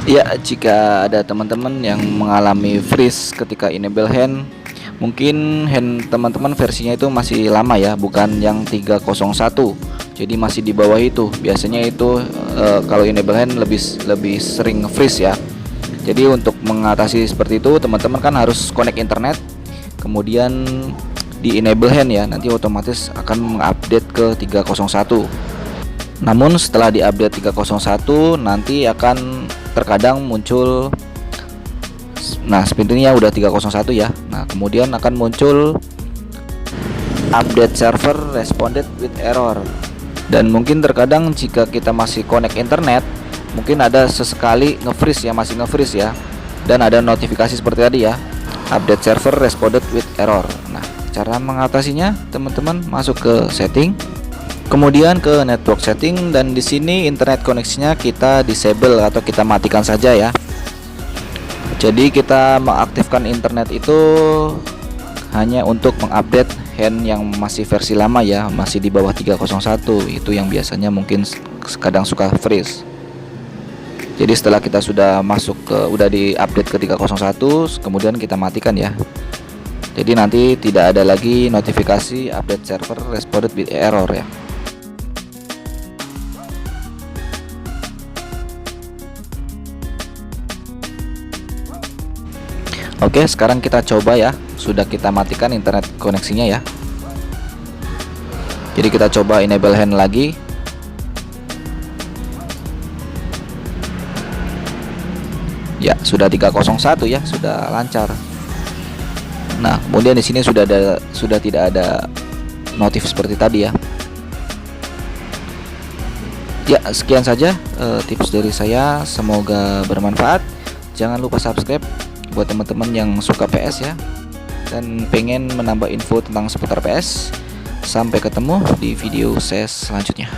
Ya, jika ada teman-teman yang mengalami freeze ketika enable hand, mungkin hand teman-teman versinya itu masih lama ya, bukan yang 301. Jadi masih di bawah itu. Biasanya itu kalau enable hand lebih sering freeze ya. Jadi untuk mengatasi seperti itu, teman-teman kan harus connect internet, kemudian di enable hand ya, nanti otomatis akan mengupdate ke 301. Namun setelah diupdate 301 nanti akan terkadang muncul, nah seperti ini ya, udah 301 ya. Nah kemudian akan muncul update server responded with error. Dan mungkin terkadang jika kita masih connect internet, mungkin ada sesekali nge-freeze ya, masih nge-freeze ya. Dan ada notifikasi seperti tadi ya, update server responded with error. Nah cara mengatasinya, teman-teman masuk ke setting, kemudian ke network setting, dan di sini internet koneksinya kita disable atau kita matikan saja ya. Jadi kita mengaktifkan internet itu hanya untuk mengupdate hand yang masih versi lama ya, masih di bawah 301. Itu yang biasanya mungkin kadang suka freeze. Jadi setelah kita sudah udah di update ke 301, kemudian kita matikan ya. Jadi nanti tidak ada lagi notifikasi update server responded with error ya. Oke, sekarang kita coba ya. Sudah kita matikan internet koneksinya ya. Jadi kita coba enable hand lagi. Ya, sudah 301 ya, sudah lancar. Nah, kemudian di sini sudah tidak ada notif seperti tadi ya. Ya, sekian saja tips dari saya, semoga bermanfaat. Jangan lupa subscribe buat teman-teman yang suka PS ya, dan pengen menambah info tentang seputar PS. Sampai ketemu di video saya selanjutnya.